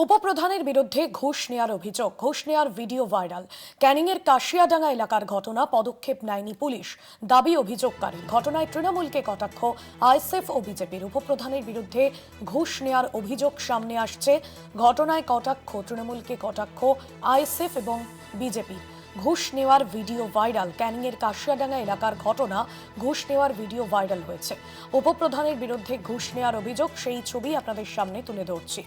উপপ্রধানের বিরুদ্ধে ঘুষ নেওয়ার অভিযোগ, ঘুষ নেওয়ার ভিডিও ভাইরাল। ক্যানিংয়ের কাশিয়াডাঙ্গা এলাকার ঘটনা, পদক্ষেপ নেয়নি পুলিশ, দাবি অভিযোগকারী। ঘটনায় তৃণমূলকে কটাক্ষ আইএসএফ ও বিজেপির। উপপ্রধানের বিরুদ্ধে ঘুষ নেওয়ার অভিযোগ সামনে আসছে। ঘটনায় কটাক্ষ, তৃণমূলকে কটাক্ষ আইএসএফ এবং বিজেপির। ঘুষ নেওয়ার ভিডিও ভাইরাল। ক্যানিংয়ের কাশিয়াডাঙ্গা এলাকার ঘটনা, ঘুষ নেওয়ার ভিডিও ভাইরাল হয়েছে। উপপ্রধানের বিরুদ্ধে ঘুষ নেওয়ার অভিযোগ, সেই ছবি আপনাদের সামনে তুলে ধরছি।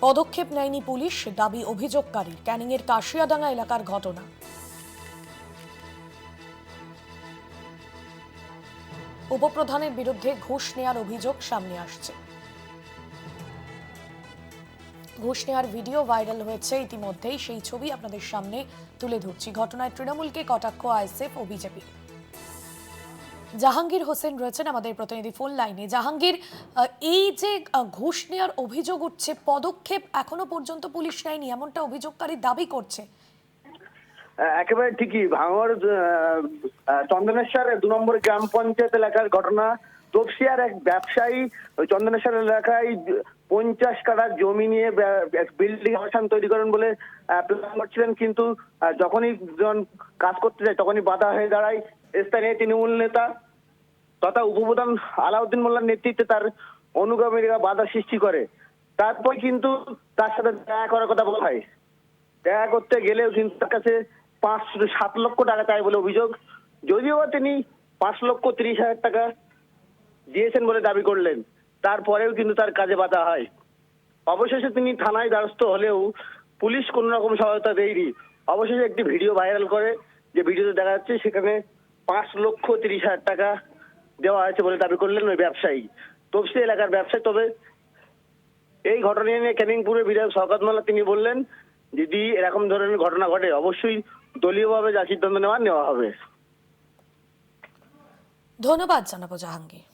পদক্ষেপ নেয়নি পুলিশ, দাবি অভিযোগকারী। ক্যানিংয়ের কাশিয়াডাঙ্গা এলাকার ঘটনা। উপপ্রধানের বিরুদ্ধে ঘুষ নেওয়ার অভিযোগ সামনে আসছে। ঘুষ নেওয়ার ভিডিও ভাইরাল হয়েছে ইতিমধ্যেই, সেই ছবি আপনাদের সামনে তুলে ধরছি। ঘটনায় তৃণমূলকে কটাক্ষ আইএসএফ ও বিজেপির। জাহাঙ্গীর হোসেন রয়েছেন আমাদের প্রতিনিধি ফোন লাইনে। জাহাঙ্গীর, এই যে ঘুষ নেওয়ার অভিযোগ উঠছে, পদক্ষেপ এখনো পর্যন্ত পুলিশ নেয়নি এমনটা অভিযোগকারী দাবি করছে। একেবারে ঠিকই। ভাঙড় চন্দনেশ্বর 2 নম্বর গ্রাম পঞ্চায়েত এলাকার ঘটনা। তপসিয়ার এক ব্যবসায়ী চন্দনেশ্বর এলাকায় 50 কাঠা জমি নিয়ে বিল্ডিং আবাসন তৈরি করেন বলে প্ল্যান করছিলেন, কিন্তু যখনই কাজ করতে যায় তখনই বাধা হয়ে দাঁড়ায় স্থানীয় তৃণমূল নেতা তথা উপপ্রধান আলাউদ্দিন মোল্লার নেতৃত্বে তার অনুগামীরা বাধা সৃষ্টি করে। তারপর কিন্তু তার সাথে দেখা করার কথা বলা হয়। দেখা করতে গেলেও কিন্তু তার কাছে 7 লক্ষ টাকা চাই বলে অভিযোগ। যদিও তিনি 5,30,000 টাকা দিয়েছেন বলে দাবি করলেন, তারপরেও কিন্তু তার কাজে বাধা হয়। অবশেষে তিনি থানায় দ্বারস্থ হলেও পুলিশ কোন রকম সহায়তা দেয়নি। অবশেষে একটি ভিডিও ভাইরাল করে, যে ভিডিওতে দেখা যাচ্ছে সেখানে 5,30,000 টাকা দেওয়া হয়েছে বলে দাবি করলেন ওই ব্যবসায়ী, তপসি এলাকার ব্যবসায়ী। তবে এই ঘটনা নিয়ে ক্যানিংপুরের বিধায়ক শওকত মোল্লা তিনি বললেন, যদি এরকম ধরনের ঘটনা ঘটে অবশ্যই দলীয়ভাবে যা সিদ্ধান্ত নেওয়া হবে। ধন্যবাদ জানাবো জাহাঙ্গীর।